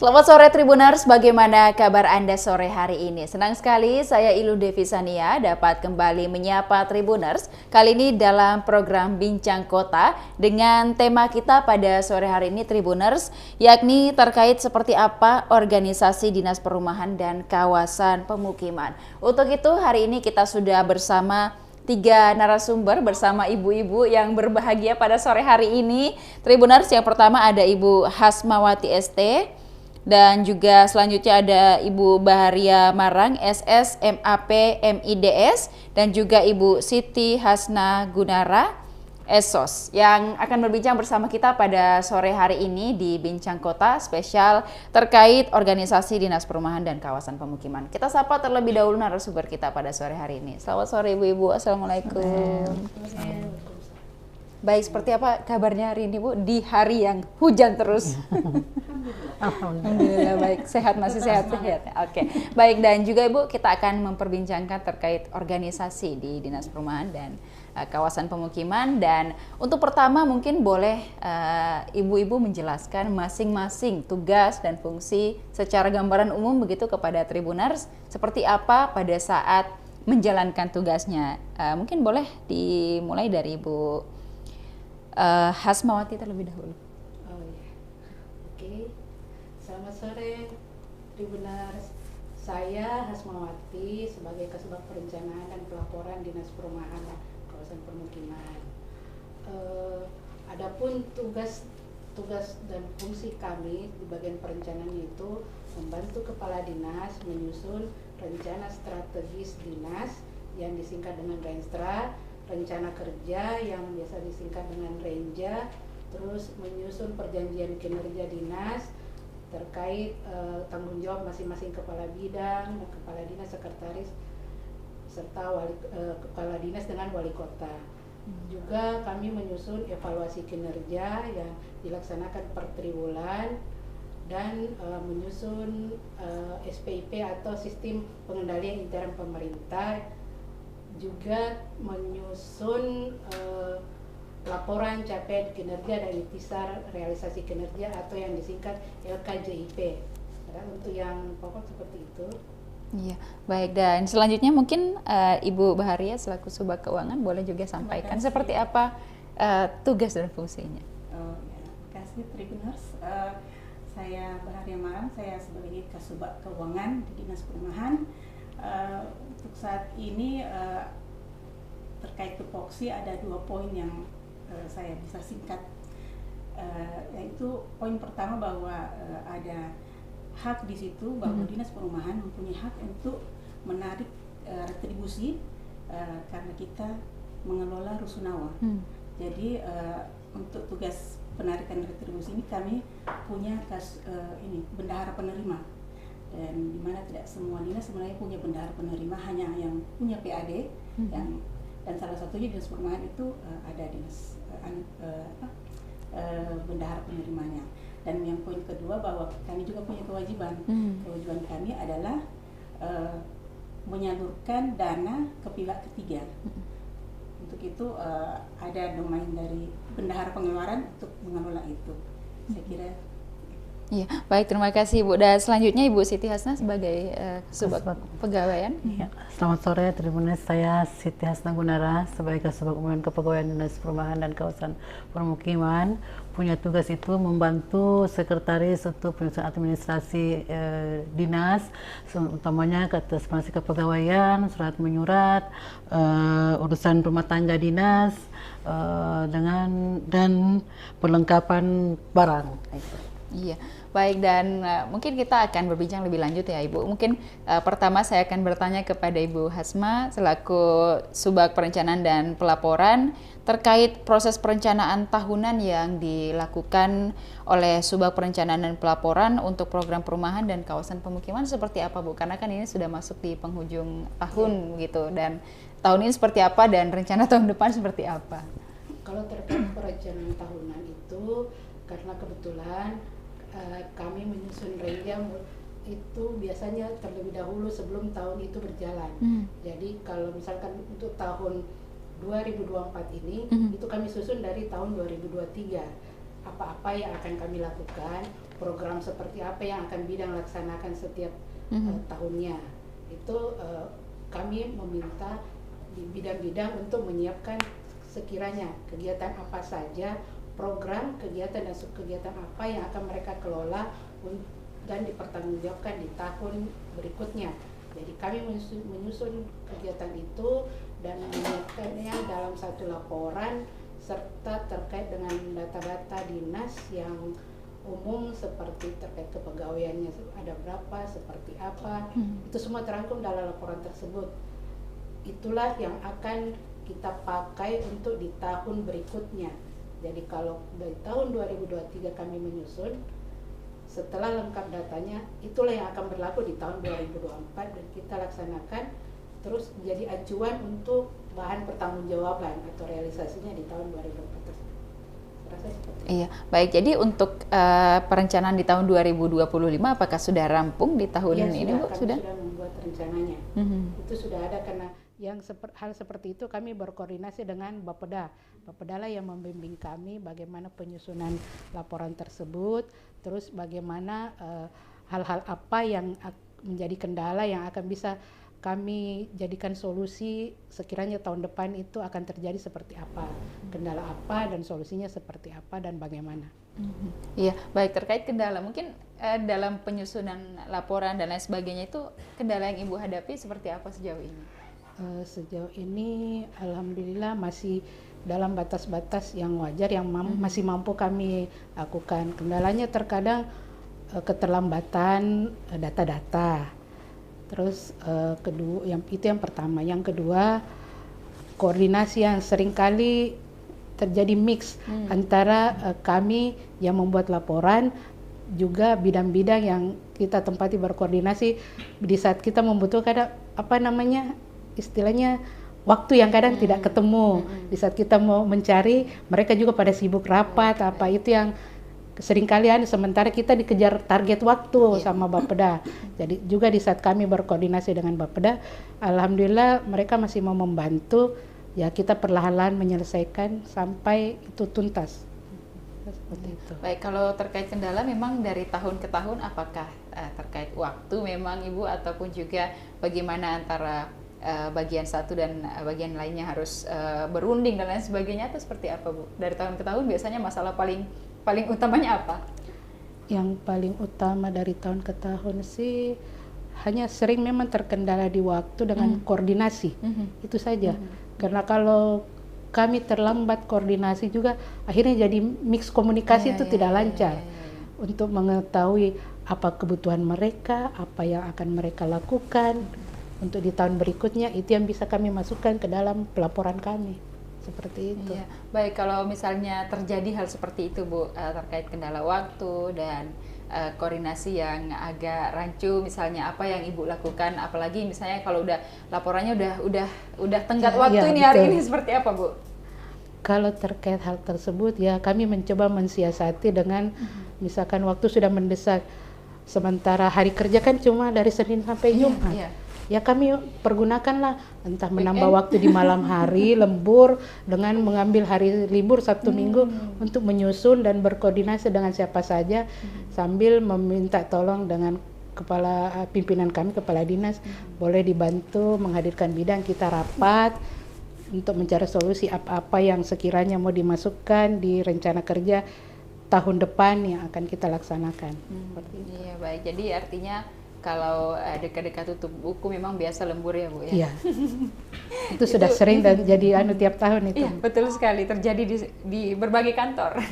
Selamat sore Tribuners, bagaimana kabar Anda sore hari ini? Senang sekali saya Ilu Devisania dapat kembali menyapa Tribuners, kali ini dalam program Bincang Kota dengan tema kita pada sore hari ini Tribuners, yakni terkait seperti apa organisasi Dinas Perumahan dan Kawasan Pemukiman. Untuk itu hari ini kita sudah bersama 3 narasumber bersama ibu-ibu yang berbahagia pada sore hari ini. Tribuners, yang pertama ada Ibu Hasmawati ST, dan juga selanjutnya ada Ibu Baharia Marang SS MAP MIDS, dan juga Ibu Siti Hasna Gunara Esos yang akan berbincang bersama kita pada sore hari ini di Bincang Kota spesial terkait organisasi Dinas Perumahan dan Kawasan Pemukiman. Kita sapa terlebih dahulu narasumber kita pada sore hari ini. Selamat sore Ibu-ibu, Assalamualaikum. Baik, seperti apa kabarnya hari ini Bu di hari yang hujan terus? Alhamdulillah baik, sehat, masih sehat. Oke, baik, dan juga Ibu kita akan memperbincangkan terkait organisasi di Dinas Perumahan dan Kawasan Pemukiman. Dan untuk pertama mungkin boleh ibu-ibu menjelaskan masing-masing tugas dan fungsi secara gambaran umum begitu kepada Tribuners, seperti apa pada saat menjalankan tugasnya. Mungkin boleh dimulai dari Ibu Hasmawati terlebih dahulu. Oh ya, oke. Selamat sore Tribuners. Saya Hasmawati sebagai Kasubag Perencanaan dan Pelaporan Dinas Perumahan dan Kawasan Pemukiman. Adapun tugas dan fungsi kami di bagian perencanaan itu membantu kepala dinas menyusun rencana strategis dinas yang disingkat dengan Renstra, rencana kerja yang biasa disingkat dengan Renja, terus menyusun perjanjian kinerja dinas terkait tanggung jawab masing-masing kepala bidang, kepala dinas, sekretaris, serta kepala dinas dengan wali kota. Juga kami menyusun evaluasi kinerja yang dilaksanakan per triwulan dan menyusun SPIP atau sistem pengendalian intern pemerintah, juga menyusun laporan capaian kinerja dan ikhtisar realisasi kinerja atau yang disingkat LKJIP. Untuk yang pokok seperti itu. Iya, baik, dan selanjutnya mungkin Ibu Baharia selaku Subag Keuangan boleh juga sampaikan seperti apa tugas dan fungsinya. Oh, ya. Terima kasih Tribuners. Saya Baharia Marang, saya sebagai Kasubag Keuangan di Dinas Perumahan. Untuk saat ini terkait tupoksi ada 2 poin yang saya bisa singkat, yaitu poin pertama bahwa ada hak di situ bahwa Dinas Perumahan mempunyai hak untuk menarik retribusi karena kita mengelola rusunawa. Jadi untuk tugas penarikan retribusi ini kami punya bendahara penerima. Dan di mana tidak semua dinas sebenarnya punya bendahara penerima, hanya yang punya PAD dan salah satunya Dinas Perumahan itu ada dinas bendahara penerimanya. Dan yang poin kedua bahwa kami juga punya kewajiban. Kewajiban kami adalah menyalurkan dana ke pihak ketiga. Untuk itu ada domain dari bendahara pengeluaran untuk mengelola itu. Saya kira. Iya, baik, terima kasih Bu. Dan selanjutnya Ibu Siti Hasna sebagai Kasubag Pegawaian. Ya, selamat sore Tribuners, saya Siti Hasna Gunara sebagai Kasubag Kepegawaian Dinas Perumahan dan Kawasan Pemukiman. Punya tugas itu membantu sekretaris untuk penyusunan administrasi dinas, utamanya administrasi kepegawaian, surat menyurat, urusan rumah tangga dinas, dan perlengkapan barang. Iya, baik, dan mungkin kita akan berbincang lebih lanjut ya Ibu. Mungkin pertama saya akan bertanya kepada Ibu Hasma selaku Subag Perencanaan dan Pelaporan terkait proses perencanaan tahunan yang dilakukan oleh Subag Perencanaan dan Pelaporan untuk program perumahan dan kawasan pemukiman seperti apa Bu? Karena kan ini sudah masuk di penghujung tahun gitu, dan tahun ini seperti apa dan rencana tahun depan seperti apa? Kalau terkait perencanaan tahunan itu, karena kebetulan kami menyusun Renja itu biasanya terlebih dahulu sebelum tahun itu berjalan. Jadi kalau misalkan untuk tahun 2024 ini itu kami susun dari tahun 2023. Apa-apa yang akan kami lakukan program seperti apa yang akan bidang laksanakan setiap tahunnya. Itu kami meminta di bidang-bidang untuk menyiapkan sekiranya kegiatan apa saja, program kegiatan dan subkegiatan apa yang akan mereka kelola dan dipertanggungjawabkan di tahun berikutnya. Jadi kami menyusun kegiatan itu dan menyiapkannya dalam satu laporan serta terkait dengan data-data dinas yang umum seperti terkait kepegawaiannya ada berapa, seperti apa, itu semua terangkum dalam laporan tersebut. Itulah yang akan kita pakai untuk di tahun berikutnya. Jadi kalau dari tahun 2023 kami menyusun, setelah lengkap datanya, itelah yang akan berlaku di tahun 2024 dan kita laksanakan terus jadi acuan untuk bahan pertanggungjawaban atau realisasinya di tahun 2024 tersebut. Rasa seperti itu. Iya, baik. Jadi untuk perencanaan di tahun 2025 apakah sudah rampung di tahun ini, Bu? Kami sudah membuat rencananya. Itu sudah ada karena hal seperti itu kami berkoordinasi dengan Bapeda. Bapeda lah yang membimbing kami bagaimana penyusunan laporan tersebut, terus bagaimana hal-hal apa yang menjadi kendala yang akan bisa kami jadikan solusi sekiranya tahun depan itu akan terjadi seperti apa, kendala apa dan solusinya seperti apa dan bagaimana. Iya, baik. Terkait kendala, mungkin dalam penyusunan laporan dan lain sebagainya itu kendala yang Ibu hadapi seperti apa sejauh ini? Sejauh ini alhamdulillah masih dalam batas-batas yang wajar yang masih mampu kami lakukan. Kendalanya terkadang keterlambatan data-data. Terus itu yang pertama. Yang kedua, koordinasi yang seringkali terjadi mix antara kami yang membuat laporan juga bidang-bidang yang kita tempati berkoordinasi di saat kita membutuhkan istilahnya waktu yang kadang tidak ketemu. Di saat kita mau mencari, mereka juga pada sibuk rapat itu yang seringkali sementara kita dikejar target waktu sama Bapeda. Jadi juga di saat kami berkoordinasi dengan Bapeda, alhamdulillah mereka masih mau membantu, ya kita perlahan-lahan menyelesaikan sampai itu tuntas. Seperti itu. Baik, kalau terkait kendala memang dari tahun ke tahun apakah terkait waktu memang Ibu ataupun juga bagaimana antara bagian satu dan bagian lainnya harus berunding dan lain sebagainya, atau seperti apa, Bu? Dari tahun ke tahun biasanya masalah paling utamanya apa? Yang paling utama dari tahun ke tahun sih hanya sering memang terkendala di waktu dengan koordinasi. Itu saja. Karena kalau kami terlambat koordinasi juga akhirnya jadi mix komunikasi itu tidak lancar. Untuk mengetahui apa kebutuhan mereka, apa yang akan mereka lakukan untuk di tahun berikutnya, itu yang bisa kami masukkan ke dalam pelaporan kami. Seperti itu. Iya. Baik, kalau misalnya terjadi hal seperti itu, Bu, terkait kendala waktu dan koordinasi yang agak rancu, misalnya apa yang Ibu lakukan, apalagi misalnya kalau udah laporannya udah tenggat waktu ini, hari ini seperti apa, Bu? Kalau terkait hal tersebut, ya kami mencoba mensiasati dengan misalkan waktu sudah mendesak, sementara hari kerja kan cuma dari Senin sampai Jumat. Ya kami pergunakanlah entah menambah waktu di malam hari, lembur, dengan mengambil hari libur Sabtu Minggu untuk menyusun dan berkoordinasi dengan siapa saja, sambil meminta tolong dengan kepala pimpinan kami, kepala dinas, boleh dibantu menghadirkan bidang, kita rapat untuk mencari solusi apa-apa yang sekiranya mau dimasukkan di rencana kerja tahun depan yang akan kita laksanakan. Iya, baik. Jadi artinya kalau dekat-dekat tutup buku memang biasa lembur ya, Bu, ya? Iya. Itu sudah sering dan jadi tiap tahun itu. Iya, betul sekali, terjadi di berbagai kantor.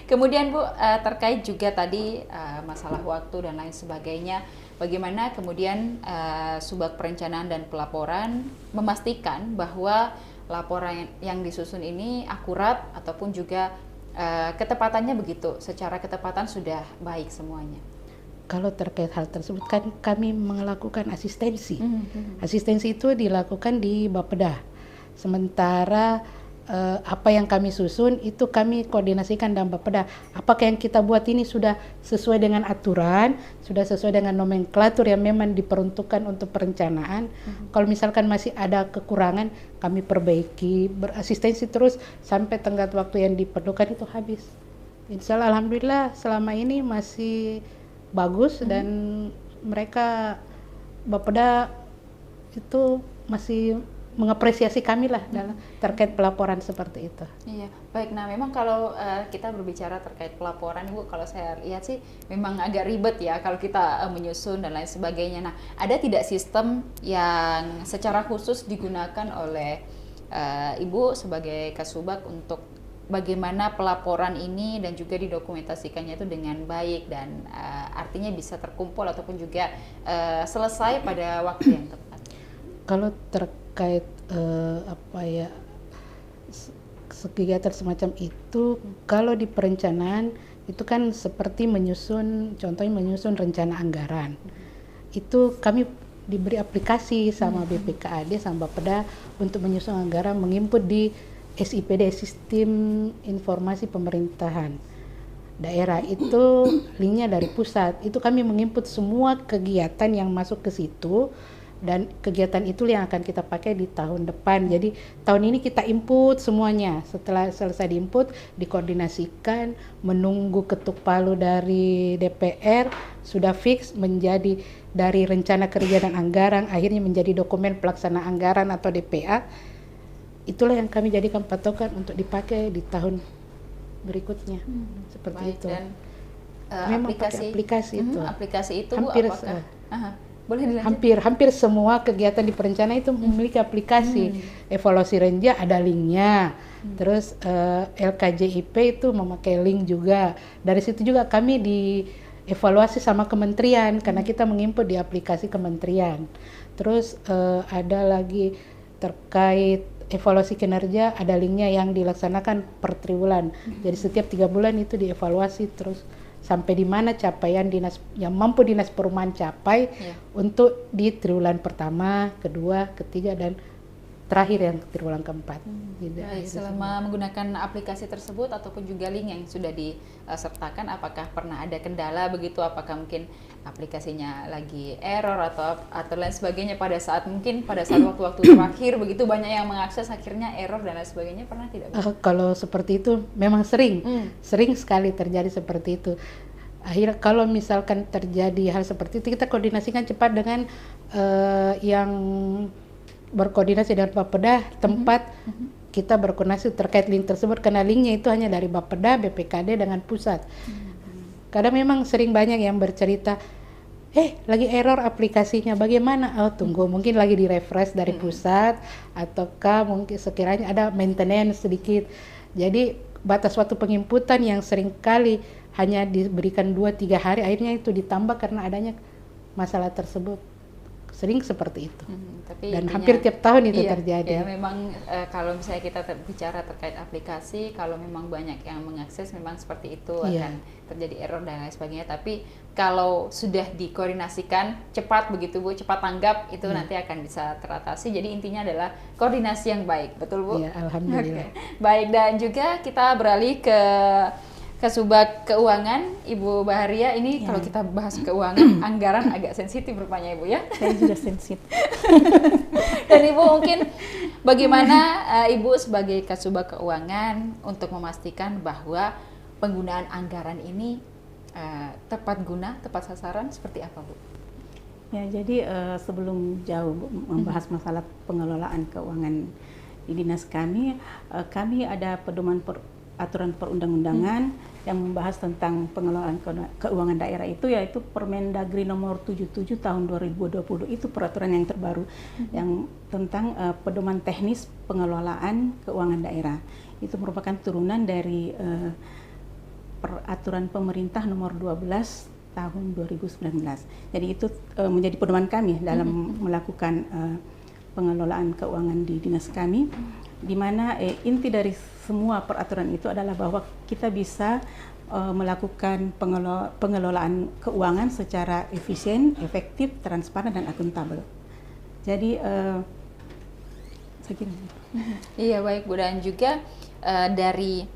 Kemudian, Bu, terkait juga tadi masalah waktu dan lain sebagainya, bagaimana kemudian Subag Perencanaan dan Pelaporan memastikan bahwa laporan yang disusun ini akurat ataupun juga ketepatannya begitu, secara ketepatan sudah baik semuanya? Kalau terkait hal tersebut kan kami melakukan asistensi. Asistensi itu dilakukan di Bapeda. Sementara apa yang kami susun itu kami koordinasikan dengan Bapeda. Apakah yang kita buat ini sudah sesuai dengan aturan, sudah sesuai dengan nomenklatur yang memang diperuntukkan untuk perencanaan. Kalau misalkan masih ada kekurangan, kami perbaiki, berasistensi terus sampai tenggat waktu yang diperlukan itu habis. Insya Allah, alhamdulillah selama ini masih bagus dan mereka Bapeda itu masih mengapresiasi kami lah dalam terkait pelaporan seperti itu. Iya, baik. Nah, memang kalau kita berbicara terkait pelaporan, Ibu, kalau saya lihat sih memang agak ribet ya kalau kita menyusun dan lain sebagainya. Nah, ada tidak sistem yang secara khusus digunakan oleh Ibu sebagai Kasubag untuk bagaimana pelaporan ini dan juga didokumentasikannya itu dengan baik dan artinya bisa terkumpul ataupun juga selesai pada waktu yang tepat? Kalau terkait kegiatan semacam itu, kalau di perencanaan itu kan seperti contohnya menyusun rencana anggaran. Itu kami diberi aplikasi sama BPKAD sama Bapeda untuk menyusun anggaran, menginput di SIPD, Sistem Informasi Pemerintahan Daerah. Itu linknya dari pusat. Itu kami menginput semua kegiatan yang masuk ke situ, dan kegiatan itu yang akan kita pakai di tahun depan. Jadi tahun ini kita input semuanya. Setelah selesai diinput, dikoordinasikan, menunggu ketuk palu dari DPR, sudah fix menjadi dari rencana kerja dan anggaran, akhirnya menjadi dokumen pelaksana anggaran atau DPA. Itulah yang kami jadikan patokan untuk dipakai di tahun berikutnya. Seperti Baik, itu. Dan Memang pakai aplikasi itu. Aplikasi itu Hampir apakah boleh dilanjut? hampir semua kegiatan di perencanaan itu memiliki aplikasi. Evaluasi renja ada linknya. Terus LKJIP itu memakai link juga. Dari situ juga kami dievaluasi sama kementerian karena kita menginput di aplikasi kementerian. Terus ada lagi terkait evaluasi kinerja, ada linknya yang dilaksanakan per triwulan. Jadi setiap 3 bulan itu dievaluasi terus sampai di mana capaian dinas yang mampu dinas perumahan capai untuk di triwulan pertama, kedua, ketiga, dan terakhir yang triwulan keempat. Baik, selama menggunakan aplikasi tersebut ataupun juga link yang sudah disertakan, apakah pernah ada kendala begitu? Apakah mungkin aplikasinya lagi error atau lain sebagainya pada saat waktu-waktu terakhir begitu banyak yang mengakses akhirnya error dan lain sebagainya, pernah tidak? Kalau seperti itu memang sering sekali terjadi seperti itu. Akhirnya kalau misalkan terjadi hal seperti itu, kita koordinasikan cepat dengan yang berkoordinasi dengan Bapeda tempat kita berkoordinasi terkait link tersebut, karena linknya itu hanya dari Bapeda, BPKD dengan pusat. Kadang memang sering banyak yang bercerita, lagi error aplikasinya, bagaimana? Tunggu, mungkin lagi di refresh dari pusat, ataukah mungkin sekiranya ada maintenance sedikit. Jadi batas waktu penginputan yang sering kali hanya diberikan 2-3 hari, akhirnya itu ditambah karena adanya masalah tersebut. Sering seperti itu. Tapi dan hampir tiap tahun itu terjadi. Ya, memang kalau misalnya kita bicara terkait aplikasi, kalau memang banyak yang mengakses, memang seperti itu akan terjadi error dan lain sebagainya. Tapi kalau sudah dikoordinasikan cepat begitu Bu, cepat tanggap, itu nanti akan bisa teratasi. Jadi intinya adalah koordinasi yang baik, betul Bu? Iya, alhamdulillah. Baik, dan juga kita beralih ke Kasubag Keuangan, Ibu Baharia. Ini kalau kita bahas keuangan, anggaran agak sensitif rupanya Ibu ya. Saya juga sensitif. Dan Ibu mungkin bagaimana Ibu sebagai Kasubag Keuangan untuk memastikan bahwa penggunaan anggaran ini tepat guna, tepat sasaran, seperti apa Bu? Ya, jadi sebelum jauh membahas masalah pengelolaan keuangan di dinas kami, kami ada pedoman aturan perundang-undangan yang membahas tentang pengelolaan keuangan daerah itu, yaitu Permendagri nomor 77 tahun 2020. Itu peraturan yang terbaru yang tentang pedoman teknis pengelolaan keuangan daerah. Itu merupakan turunan dari peraturan pemerintah nomor 12 tahun 2019. Jadi itu menjadi pedoman kami dalam melakukan pengelolaan keuangan di dinas kami, di mana inti dari semua peraturan itu adalah bahwa kita bisa melakukan pengelolaan keuangan secara efisien, efektif, transparan, dan akuntabel. Jadi saya kira. Iya, baik Bu, dan juga dari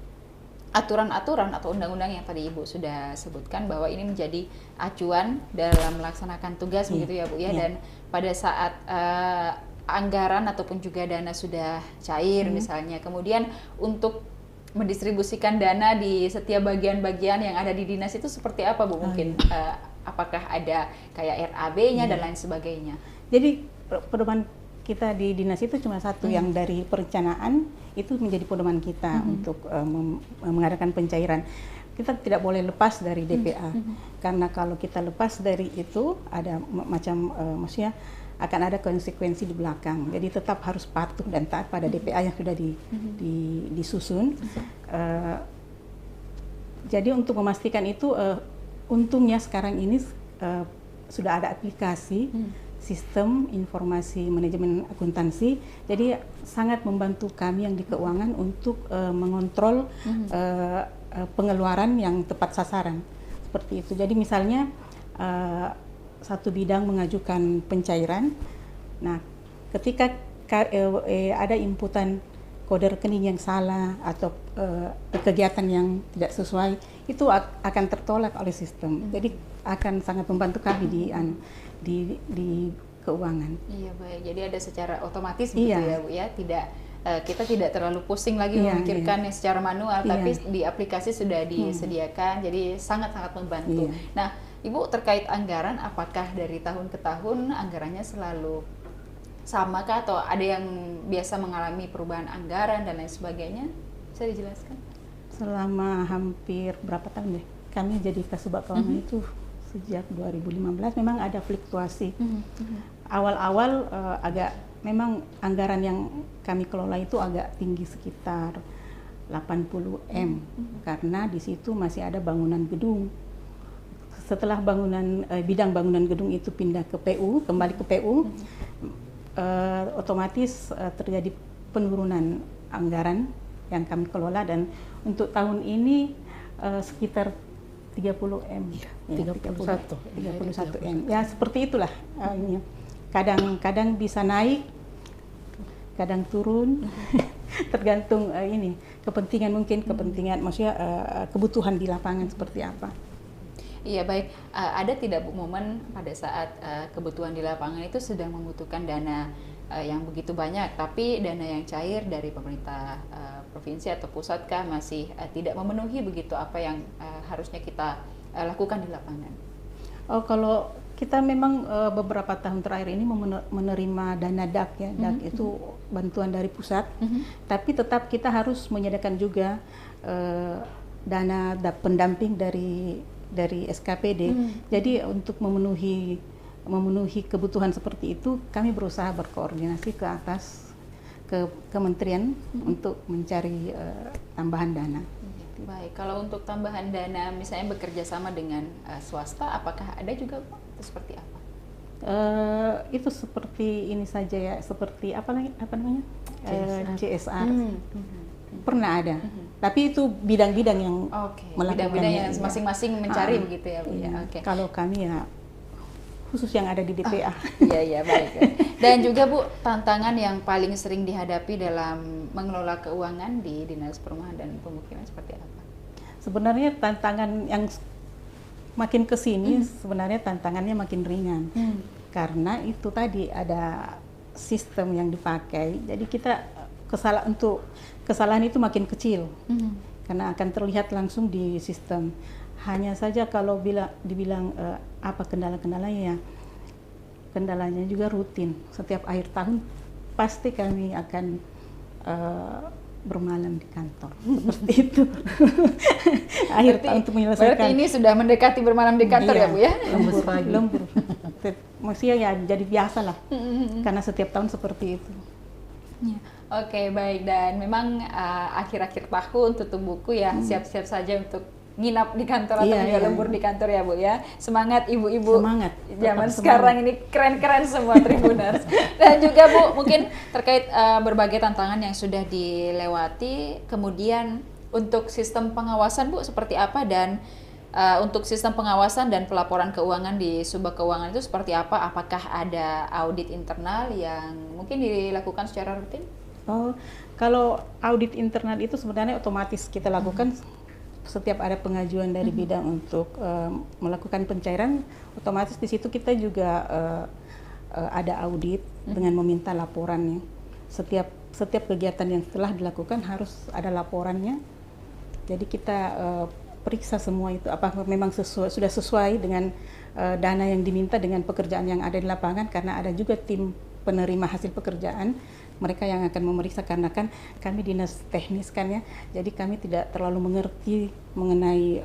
aturan-aturan atau undang-undang yang tadi Ibu sudah sebutkan bahwa ini menjadi acuan dalam melaksanakan tugas begitu ya Bu ya. Dan pada saat anggaran ataupun juga dana sudah cair misalnya, kemudian untuk mendistribusikan dana di setiap bagian-bagian yang ada di dinas itu seperti apa Bu? Mungkin apakah ada kayak RAB-nya dan lain sebagainya? Jadi pedoman kita di dinas itu cuma satu, yang dari perencanaan itu menjadi pedoman kita untuk mengadakan pencairan. Kita tidak boleh lepas dari DPA, karena kalau kita lepas dari itu ada macam maksudnya akan ada konsekuensi di belakang. Jadi tetap harus patuh dan taat pada DPA yang sudah disusun. Jadi untuk memastikan itu, untungnya sekarang ini sudah ada aplikasi sistem informasi manajemen akuntansi. Jadi sangat membantu kami yang di keuangan untuk mengontrol pengeluaran yang tepat sasaran. Seperti itu. Jadi misalnya satu bidang mengajukan pencairan. Nah, ketika ada inputan kode rekening yang salah atau kegiatan yang tidak sesuai, itu akan tertolak oleh sistem. Jadi akan sangat membantu kami di keuangan. Iya, baik. Jadi ada secara otomatis gitu ya Bu ya. Kita tidak terlalu pusing lagi memikirkan yang secara manual, tapi di aplikasi sudah disediakan. Jadi sangat-sangat membantu. Nah, Ibu terkait anggaran, apakah dari tahun ke tahun anggarannya selalu sama kah atau ada yang biasa mengalami perubahan anggaran dan lain sebagainya? Bisa dijelaskan? Selama hampir berapa tahun deh kami jadi Kasubag Keuangan itu sejak 2015 memang ada fluktuasi. Awal-awal agak memang anggaran yang kami kelola itu agak tinggi, sekitar 80 M, karena di situ masih ada bangunan gedung. Setelah bidang bangunan gedung itu pindah ke PU, kembali ke PU, otomatis terjadi penurunan anggaran yang kami kelola, dan untuk tahun ini sekitar 30 M. 31 M. Ya seperti itulah. Kadang-kadang bisa naik, kadang turun, tergantung kepentingan maksudnya kebutuhan di lapangan seperti apa. Iya, baik. Ada tidak Bu momen pada saat kebutuhan di lapangan itu sedang membutuhkan dana yang begitu banyak, tapi dana yang cair dari pemerintah provinsi atau pusat kah masih tidak memenuhi begitu apa yang harusnya kita lakukan di lapangan? Oh, kalau kita memang beberapa tahun terakhir ini menerima dana DAK ya, DAK itu bantuan dari pusat, tapi tetap kita harus menyediakan juga dana pendamping dari SKPD. Jadi untuk memenuhi kebutuhan seperti itu, kami berusaha berkoordinasi ke atas ke kementerian untuk mencari tambahan dana. Baik, kalau untuk tambahan dana misalnya bekerja sama dengan swasta, apakah ada juga Bu? Itu seperti apa? Itu seperti ini saja ya, seperti apa namanya? CSR. Pernah ada, tapi itu bidang-bidang yang melakukan, bidang-bidang yang masing-masing mencari begitu ya Bu. Ya. Kalau kami ya khusus yang ada di DPA. Iya, baik. Dan juga Bu, tantangan yang paling sering dihadapi dalam mengelola keuangan di Dinas Perumahan dan Pemukiman seperti apa? Sebenarnya tantangan yang makin kesini sebenarnya tantangannya makin ringan, karena itu tadi ada sistem yang dipakai. Jadi kita kesalahan itu makin kecil, karena akan terlihat langsung di sistem. Hanya saja kalau dibilang apa kendala-kendalanya, ya kendalanya juga rutin. Setiap akhir tahun pasti kami akan bermalam di kantor, seperti itu. Akhir tahun untuk menyelesaikan. Berarti ini sudah mendekati bermalam di kantor ya Bu ya? Lembur. Maksudnya ya jadi biasa lah, karena setiap tahun seperti itu. Ya. Oke, baik. Dan memang akhir-akhir tahun tutup buku ya, siap-siap saja untuk nginap di kantor atau juga lembur di kantor ya Bu ya. Semangat ibu-ibu zaman sekarang ini keren-keren semua Tribuners. Dan juga Bu, mungkin terkait berbagai tantangan yang sudah dilewati, kemudian untuk sistem pengawasan Bu seperti apa, dan untuk sistem pengawasan dan pelaporan keuangan di Subag Keuangan itu seperti apa? Apakah ada audit internal yang mungkin dilakukan secara rutin? Oh, kalau audit internal itu sebenarnya otomatis kita lakukan. Setiap ada pengajuan dari bidang untuk melakukan pencairan, otomatis di situ kita juga ada audit dengan meminta laporannya. Setiap kegiatan yang telah dilakukan harus ada laporannya Jadi kita periksa semua itu apakah memang sudah sesuai dengan dana yang diminta dengan pekerjaan yang ada di lapangan, karena ada juga tim penerima hasil pekerjaan, mereka yang akan memeriksa, karena kan kami dinas teknis kan ya, jadi kami tidak terlalu mengerti mengenai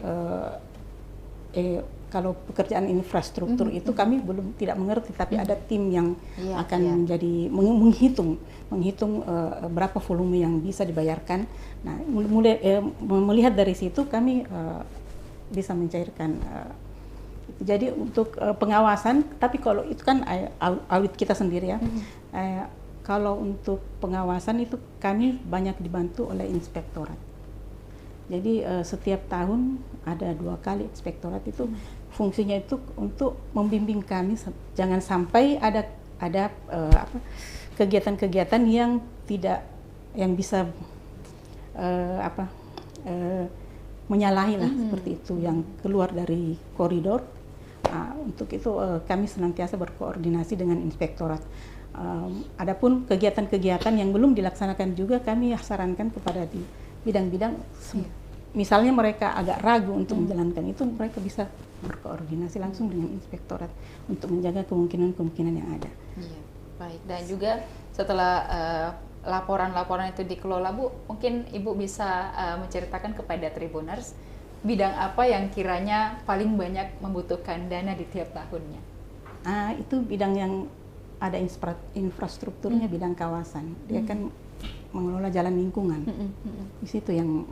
kalau pekerjaan infrastruktur itu kami tidak mengerti, tapi ada tim yang akan menjadi menghitung berapa volume yang bisa dibayarkan. Nah, mulai melihat dari situ kami bisa mencairkan. Jadi untuk pengawasan, tapi kalau itu kan audit kita sendiri ya. Kalau untuk pengawasan itu kami banyak dibantu oleh inspektorat. Jadi setiap tahun ada 2 kali inspektorat itu fungsinya itu untuk membimbing kami jangan sampai ada kegiatan-kegiatan yang bisa menyalahi lah seperti itu, yang keluar dari koridor. Untuk itu kami senantiasa berkoordinasi dengan inspektorat. Adapun kegiatan-kegiatan yang belum dilaksanakan juga kami sarankan kepada di bidang-bidang, misalnya mereka agak ragu untuk menjalankan itu, mereka bisa berkoordinasi langsung dengan inspektorat untuk menjaga kemungkinan-kemungkinan yang ada. Iya, baik. Dan juga setelah laporan-laporan itu dikelola, Bu, mungkin Ibu bisa menceritakan kepada Tribuners bidang apa yang kiranya paling banyak membutuhkan dana di tiap tahunnya? Itu bidang yang ada infrastrukturnya, bidang kawasan. Dia kan mengelola jalan lingkungan. Di situ yang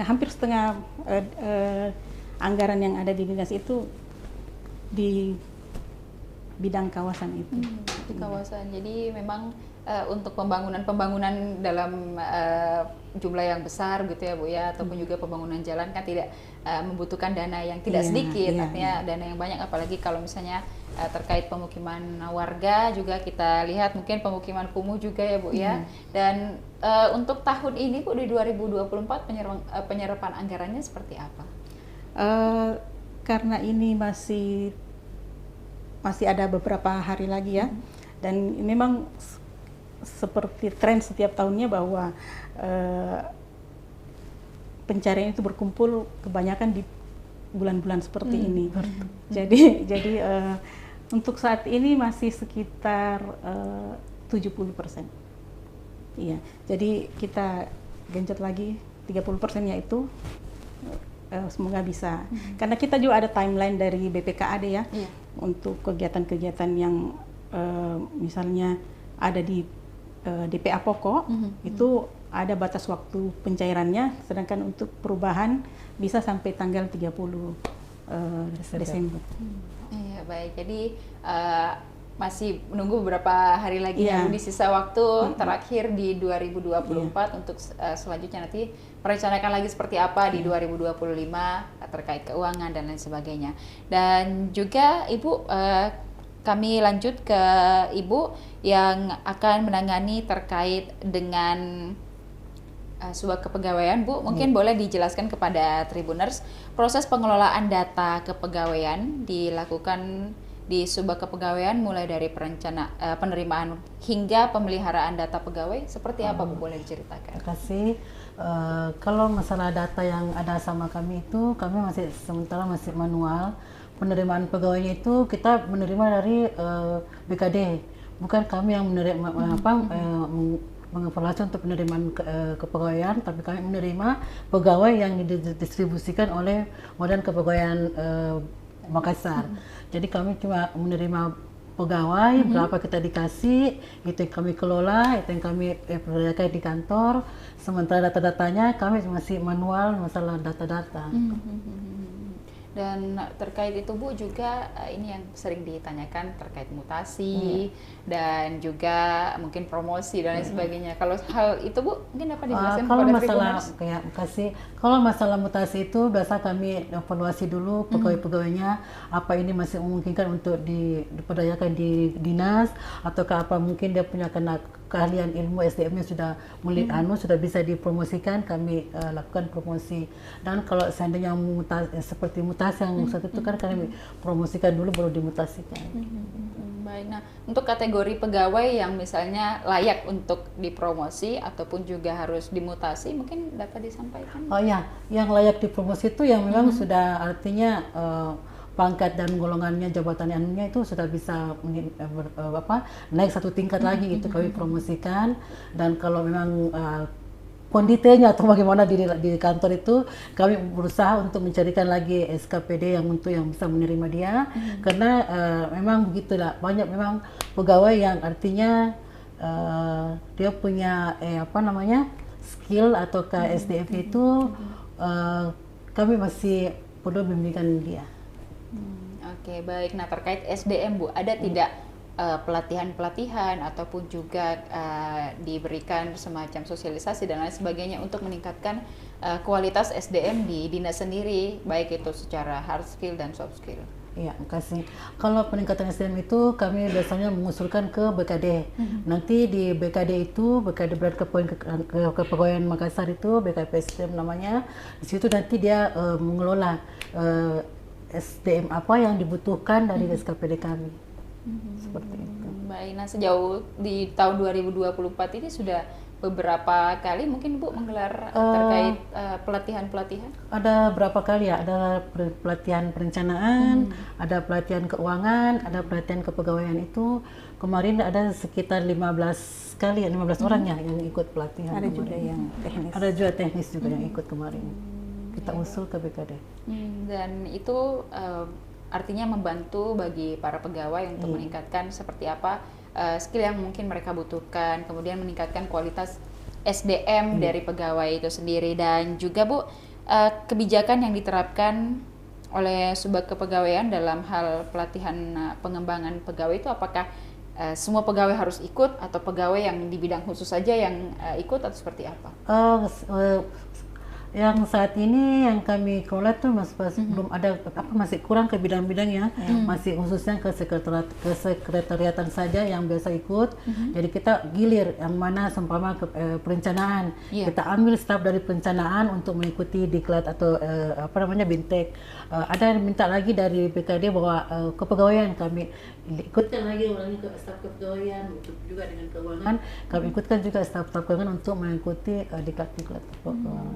hampir setengah anggaran yang ada di dinas itu di bidang kawasan itu. Di kawasan. Jadi memang untuk pembangunan dalam jumlah yang besar gitu ya, Bu ya, ataupun juga pembangunan jalan kan tidak membutuhkan dana yang tidak sedikit, artinya dana yang banyak, apalagi kalau misalnya terkait pemukiman warga juga kita lihat mungkin pemukiman kumuh juga ya, Bu ya. Dan untuk tahun ini, Bu, di 2024 penyerapan anggarannya seperti apa? Karena ini masih ada beberapa hari lagi ya, dan memang seperti tren setiap tahunnya bahwa pencarian itu berkumpul kebanyakan di bulan-bulan seperti ini. Jadi untuk saat ini masih sekitar 70%. Iya, jadi kita genjot lagi 30%-nya itu, semoga bisa. Karena kita juga ada timeline dari BPKAD ya, untuk kegiatan-kegiatan yang misalnya ada di DPA pokok, itu ada batas waktu pencairannya, sedangkan untuk perubahan bisa sampai tanggal 30 Desember. Iya, baik. Jadi masih menunggu beberapa hari lagi ya, di sisa waktu terakhir di 2024 untuk selanjutnya nanti merencanakan lagi seperti apa di 2025 terkait keuangan dan lain sebagainya. Dan juga Ibu, kami lanjut ke Ibu yang akan menangani terkait dengan sebuah kepegawaian, Bu. Mungkin boleh dijelaskan kepada Tribuners proses pengelolaan data kepegawaian dilakukan di sebuah kepegawaian mulai dari penerimaan hingga pemeliharaan data pegawai seperti apa, Bu? Boleh diceritakan? Terima kasih. Kalau masalah data yang ada sama kami itu, kami sementara masih manual. Penerimaan pegawainya itu kita menerima dari BKD, bukan kami yang menerima mengevaluasi untuk penerimaan kepegawaian, tapi kami menerima pegawai yang didistribusikan oleh Badan Kepegawaian Makassar. Jadi kami cuma menerima pegawai, berapa kita dikasih, itu yang kami kelola, itu yang kami perdayakan di kantor. Sementara data-datanya kami masih manual, masalah data-data. Dan terkait itu, Bu, juga ini yang sering ditanyakan terkait mutasi dan juga mungkin promosi dan lain sebagainya. Kalau hal itu, Bu, mungkin dapat dijelaskan kepada Tribuners? Kalau masalah mutasi itu biasa kami evaluasi dulu pegawai-pegawainya, apa ini masih memungkinkan untuk diperdayakan di dinas, ataukah apa mungkin dia punya keahlian ilmu SDM-nya sudah bisa dipromosikan, kami lakukan promosi. Dan kalau seandainya seperti mutasi mutasi yang saat itu kan kami promosikan dulu baru dimutasikan. Baik, nah untuk kategori pegawai yang misalnya layak untuk dipromosi ataupun juga harus dimutasi, mungkin dapat disampaikan? Oh ya, yang layak dipromosi itu yang memang sudah artinya pangkat dan golongannya jabatan anunya itu sudah bisa naik satu tingkat lagi, itu kami promosikan. Dan kalau memang kondisinya atau bagaimana di kantor itu kami berusaha untuk mencarikan lagi SKPD yang bisa menerima dia, karena memang begitulah, banyak memang pegawai yang artinya dia punya skill atau ke SDM itu kami masih perlu bimbingan dia. Oke, baik. Nah, terkait SDM Bu, ada tidak pelatihan-pelatihan ataupun juga diberikan semacam sosialisasi dan lain sebagainya untuk meningkatkan kualitas SDM di dinas sendiri, baik itu secara hard skill dan soft skill? Iya, makasih. Kalau peningkatan SDM itu kami biasanya mengusulkan ke BKD. Nanti di BKD itu, BKD Berat Kepegawaian Makassar itu, BKPSDM namanya. Di situ nanti dia mengelola SDM apa yang dibutuhkan dari SKPD kami. Seperti itu. Baik, nah sejauh di tahun 2024 ini sudah beberapa kali mungkin Bu menggelar terkait pelatihan-pelatihan? Ada berapa kali ya, ada pelatihan perencanaan, ada pelatihan keuangan, ada pelatihan kepegawaian itu. Kemarin ada sekitar 15 kali ya, 15 orang ya yang ikut pelatihan. Ada kemarin. juga yang teknis. Ada juga teknis juga yang ikut kemarin. Kita usul ke BKD. Dan itu artinya membantu bagi para pegawai untuk meningkatkan seperti apa skill yang mungkin mereka butuhkan, kemudian meningkatkan kualitas SDM dari pegawai itu sendiri. Dan juga Bu, kebijakan yang diterapkan oleh Subag Kepegawaian dalam hal pelatihan pengembangan pegawai itu apakah semua pegawai harus ikut atau pegawai yang di bidang khusus saja yang ikut atau seperti apa? Yang saat ini yang kami kelola tuh belum ada masih kurang ke bidang-bidangnya, masih khususnya ke sekretariatan saja yang biasa ikut. Jadi kita gilir yang mana seumpama perencanaan, kita ambil staf dari perencanaan untuk mengikuti diklat atau bintek. Ada yang minta lagi dari BKD bahwa kepegawaian kami ikutkan lagi orangnya ke staf kepegawaian, juga dengan keuangan kami ikutkan juga staf-staf keuangan untuk mengikuti diklat-diklat keuangan.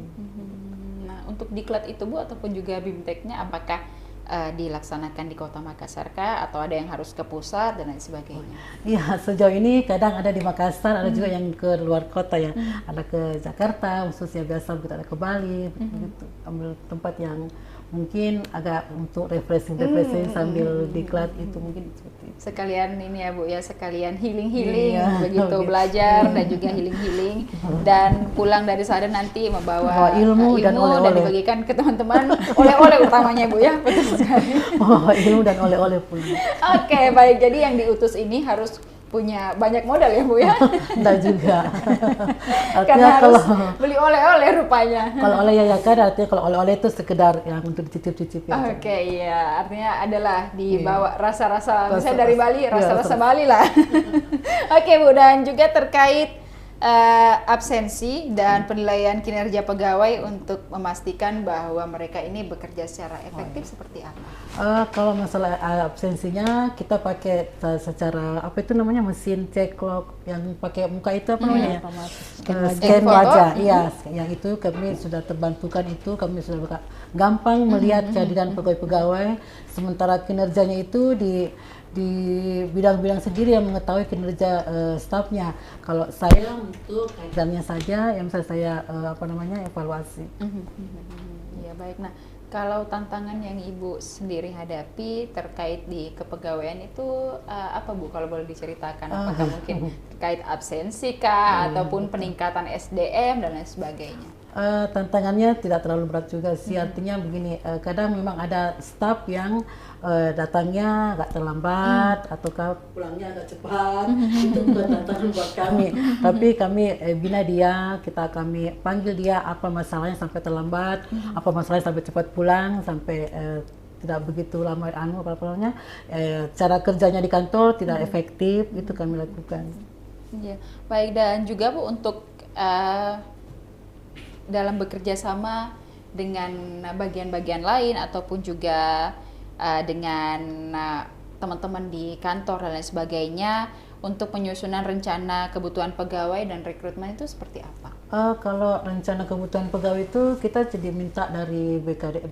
Nah, untuk diklat itu Bu ataupun juga BIMTEK-nya apakah dilaksanakan di Kota Makassar kah atau ada yang harus ke pusat dan lain sebagainya? Iya, sejauh ini kadang ada di Makassar, ada juga yang ke luar kota ya, ada ke Jakarta, khususnya biasa kita ada ke Bali, begitu. Ambil tempat yang mungkin agak untuk refreshing sambil diklat itu mungkin seperti itu. Sekalian ini ya Bu ya, sekalian healing begitu, belajar dan juga healing dan pulang dari sana nanti membawa ilmu dan dibagikan ke teman-teman, oleh-oleh utamanya Bu ya. Betul sekali. Ilmu dan oleh-oleh pulang. Oke, baik. Jadi yang diutus ini harus punya banyak modal ya Bu ya? Enggak juga. Karena harus beli oleh-oleh rupanya. Kalau oleh yayakan artinya kalau oleh-oleh itu sekedar yang untuk dicicip-cicip ya. Oke, iya. Artinya adalah dibawa rasa-rasa, misalnya dari Bali, rasa-rasa Bali lah. Oke Bu, dan juga terkait absensi dan penilaian kinerja pegawai untuk memastikan bahwa mereka ini bekerja secara efektif seperti apa? Kalau masalah absensinya kita pakai secara mesin cek clock yang pakai muka itu scan wajah. Iya, yang itu kami sudah terbantukan, itu kami sudah gampang melihat kehadiran pegawai-pegawai, sementara kinerjanya itu di bidang-bidang sendiri yang mengetahui kinerja stafnya. Kalau saya untuk kaitannya saja yang saya evaluasi. Ya baik. Nah, kalau tantangan yang Ibu sendiri hadapi terkait di kepegawaian itu apa Bu? Kalau boleh diceritakan, apakah mungkin terkait absensi kah ataupun peningkatan SDM dan lain sebagainya? Tantangannya tidak terlalu berat juga sih, artinya begini, kadang memang ada staf yang datangnya agak terlambat ataukah pulangnya agak cepat, itu bukan tantangan buat kami. Tapi kami bina dia, kami panggil dia apa masalahnya sampai terlambat, apa masalahnya sampai cepat pulang, sampai tidak begitu lama cara kerjanya di kantor tidak efektif, itu kami lakukan. Ya, baik. Dan juga Bu untuk dalam bekerja sama dengan bagian-bagian lain ataupun juga dengan teman-teman di kantor dan lain sebagainya untuk penyusunan rencana kebutuhan pegawai dan rekrutmen itu seperti apa? Kalau rencana kebutuhan pegawai itu kita jadi minta dari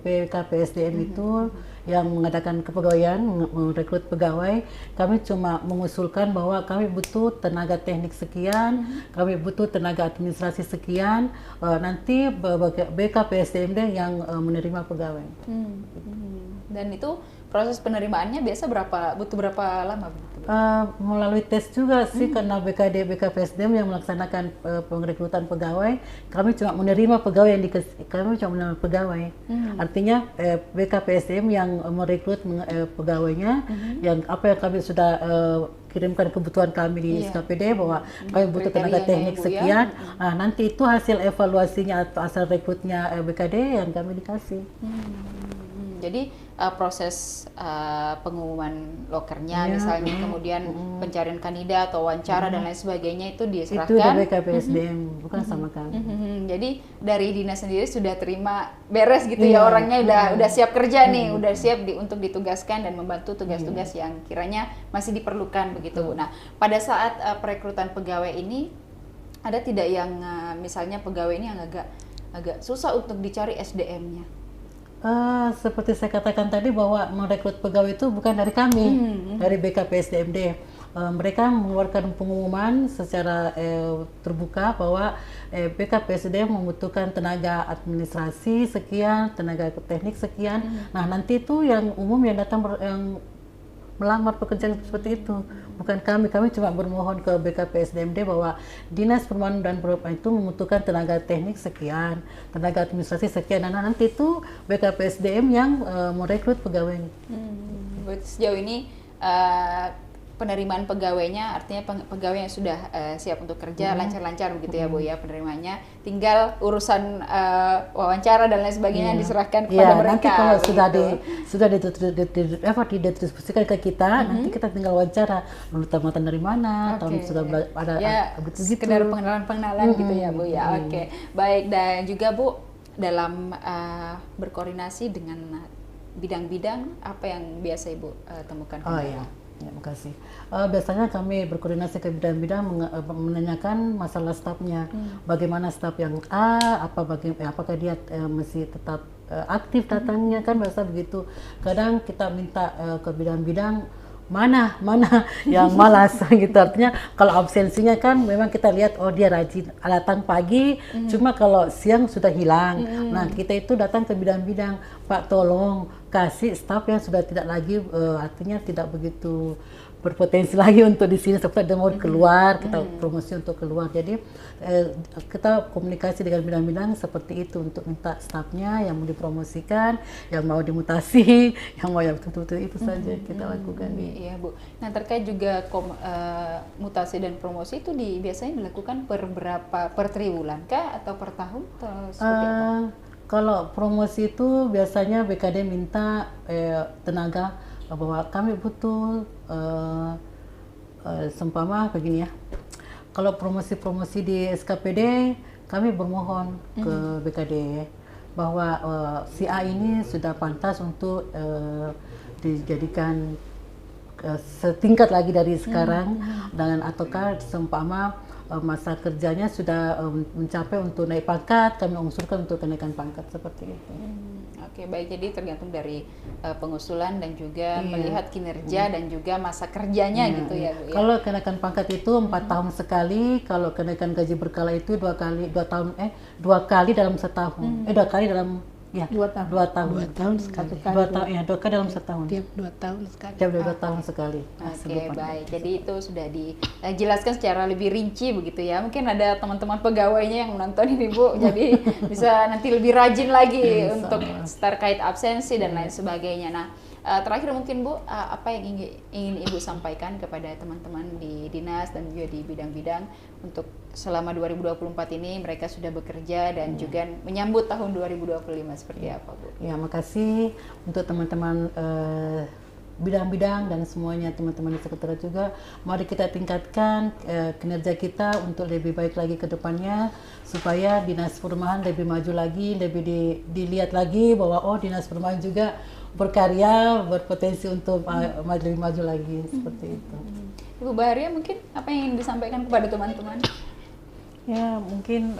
BKPSDM itu yang mengadakan kepegawaian, merekrut pegawai. Kami cuma mengusulkan bahwa kami butuh tenaga teknik sekian, kami butuh tenaga administrasi sekian, nanti BKPSDM yang menerima pegawai. Dan itu proses penerimaannya biasa butuh berapa lama? Melalui tes juga sih, karena BKPSDM yang melaksanakan pengrekrutan pegawai, kami cuma menerima pegawai Artinya BKPSDM yang merekrut pegawainya, yang apa yang kami sudah kirimkan kebutuhan kami di SKPD bahwa kami butuh tenaga teknik sekian. Nanti itu hasil evaluasinya atau asal rekrutnya BKD yang kami dikasih. Jadi proses pengumuman lokernya misalnya, kemudian pencarian kandidat atau wawancara dan lain sebagainya itu diserahkan. Itu dari BKPSDM, bukan sama kami. Jadi dari dinas sendiri sudah terima beres gitu ya, orangnya udah siap kerja nih, udah siap untuk ditugaskan dan membantu tugas-tugas yang kiranya masih diperlukan begitu Bu. Nah, pada saat perekrutan pegawai ini ada tidak yang misalnya pegawai ini yang agak susah untuk dicari SDM-nya? Seperti saya katakan tadi bahwa merekrut pegawai itu bukan dari kami, dari BKPSDMD. Mereka mengeluarkan pengumuman secara terbuka bahwa BKPSDM membutuhkan tenaga administrasi sekian, tenaga teknik sekian. Nah, nanti itu yang umum yang datang yang melamar pekerjaan seperti itu, bukan kami. Kami cuma bermohon ke BKPSDMD bahwa Dinas Perumahan dan Perumahan itu membutuhkan tenaga teknik sekian, tenaga administrasi sekian, dan nanti itu BKPSDM yang merekrut pegawai. Sejauh ini penerimaan pegawainya, artinya pegawai yang sudah siap untuk kerja lancar-lancar begitu ya Bu ya penerimaannya, tinggal urusan wawancara dan lain sebagainya diserahkan kepada mereka. Nanti kalau sudah didistribusikan ke kita, nanti kita tinggal wawancara, lulusan tamatan dari mana, tahun sudah ada begitu. Sekedar pengenalan gitu ya Bu ya. Oke. Baik, dan juga Bu dalam berkoordinasi dengan bidang-bidang apa yang biasa Ibu temukan? Ya, makasih. Biasanya kami berkoordinasi ke bidang-bidang menanyakan masalah stafnya. Bagaimana staf yang apakah dia masih tetap aktif datangnya, kan biasa begitu. Kadang kita minta ke bidang-bidang mana yang malas gitu. Artinya kalau absensinya kan memang kita lihat dia rajin datang pagi, cuma kalau siang sudah hilang. Nah, kita itu datang ke bidang-bidang, Pak tolong kasih staf yang sudah tidak lagi artinya tidak begitu berpotensi lagi untuk di sini, seperti dia mau keluar, kita promosi untuk keluar. Jadi kita komunikasi dengan bidang-bidang seperti itu untuk minta stafnya yang mau dipromosikan, yang mau dimutasi, yang mau betul-betul itu saja kita lakukan. Iya Bu. Nah, terkait juga mutasi dan promosi itu biasanya dilakukan per triwulan kah atau per tahun atau seperti apa? Kalau promosi itu biasanya BKD minta tenaga bahwa kami butuh seumpama begini ya. Kalau promosi-promosi di SKPD, kami bermohon ke BKD bahwa si A ini sudah pantas untuk dijadikan setingkat lagi dari sekarang, dan ataukah seumpama masa kerjanya sudah mencapai untuk naik pangkat, kami usulkan untuk kenaikan pangkat seperti itu. Oke, baik. Jadi tergantung dari pengusulan dan juga melihat kinerja dan juga masa kerjanya gitu ya Bu ya. Kalau kenaikan pangkat itu 4 tahun sekali, kalau kenaikan gaji berkala itu 2 kali dalam setahun. 2 kali dalam 2 tahun. 2 tahun sekali. 2 kali dalam setahun. Tiap 2 tahun sekali. Tiap 2 tahun sekali. Oke, baik. Jadi itu sudah dijelaskan secara lebih rinci begitu ya. Mungkin ada teman-teman pegawainya yang menonton ini Bu, jadi bisa nanti lebih rajin lagi untuk terkait absensi dan lain sebagainya. Nah, terakhir mungkin Bu, apa yang ingin Ibu sampaikan kepada teman-teman di dinas dan juga di bidang-bidang untuk selama 2024 ini mereka sudah bekerja dan juga menyambut tahun 2025 seperti apa Bu? Ya, makasih untuk teman-teman bidang-bidang dan semuanya teman-teman di sekretariat juga, mari kita tingkatkan kinerja kita untuk lebih baik lagi ke depannya, supaya Dinas Perumahan lebih maju lagi, lebih dilihat lagi bahwa oh Dinas Perumahan juga berkarya, berpotensi untuk lebih maju lagi, seperti itu. Ibu Baharia mungkin apa yang ingin disampaikan kepada teman-teman? Ya, mungkin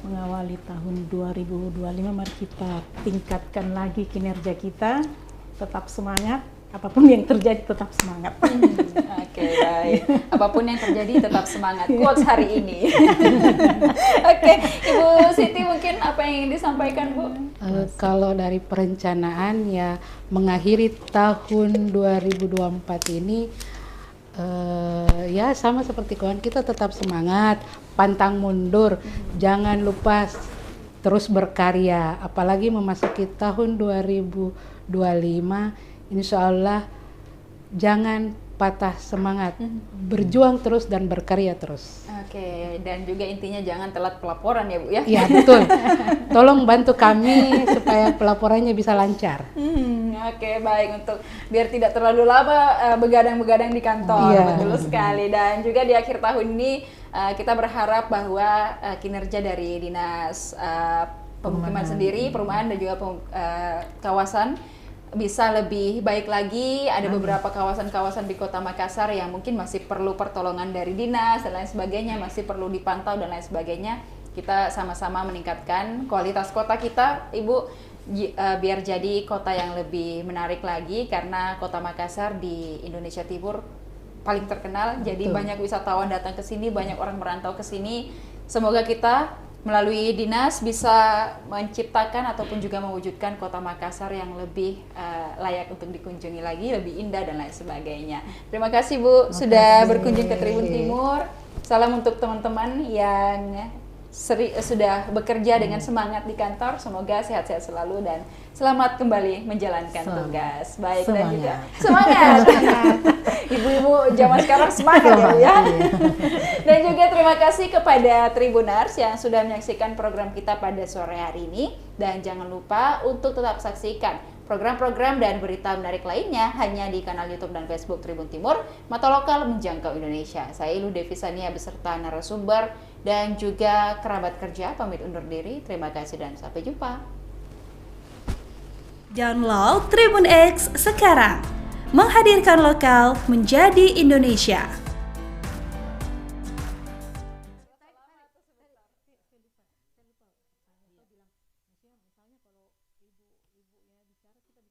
mengawali tahun 2025, mari kita tingkatkan lagi kinerja kita, tetap semangat, apapun yang terjadi tetap semangat. Oke, baik. Apapun yang terjadi tetap semangat. Quotes hari ini. Oke, Ibu Siti mungkin apa yang ingin disampaikan, Bu? Kalau dari perencanaan ya mengakhiri tahun 2024 ini ya sama seperti kawan, kita tetap semangat, pantang mundur, jangan lupa terus berkarya, apalagi memasuki tahun 2025, insya Allah jangan patah semangat, berjuang terus dan berkarya terus. Oke, dan juga intinya jangan telat pelaporan ya Bu ya? Iya betul, tolong bantu kami supaya pelaporannya bisa lancar. Oke, baik, untuk biar tidak terlalu lama begadang-begadang di kantor. Iya. Betul sekali. Dan juga di akhir tahun ini kita berharap bahwa kinerja dari Dinas Pemukiman sendiri, perumahan dan juga kawasan bisa lebih baik lagi. Ada beberapa kawasan-kawasan di Kota Makassar yang mungkin masih perlu pertolongan dari dinas dan lain sebagainya, masih perlu dipantau dan lain sebagainya. Kita sama-sama meningkatkan kualitas kota kita, Ibu, biar jadi kota yang lebih menarik lagi, karena Kota Makassar di Indonesia Timur paling terkenal. Jadi banyak wisatawan datang ke sini, banyak orang merantau ke sini. Semoga kita melalui dinas bisa menciptakan ataupun juga mewujudkan Kota Makassar yang lebih layak untuk dikunjungi lagi, lebih indah dan lain sebagainya. Terima kasih Bu sudah berkunjung ke Tribun Timur. Salam untuk teman-teman yang sudah bekerja dengan semangat di kantor. Semoga sehat-sehat selalu dan selamat kembali menjalankan tugas. Baik, dan juga semangat. Ibu-ibu zaman sekarang semangat ya Bu ya. Dan juga terima kasih kepada Tribuners yang sudah menyaksikan program kita pada sore hari ini. Dan jangan lupa untuk tetap saksikan program-program dan berita menarik lainnya hanya di kanal YouTube dan Facebook Tribun Timur, mata lokal menjangkau Indonesia. Saya Ilu Devisania beserta narasumber dan juga kerabat kerja pamit undur diri. Terima kasih dan sampai jumpa. Download Tribun X sekarang. Menghadirkan lokal menjadi Indonesia.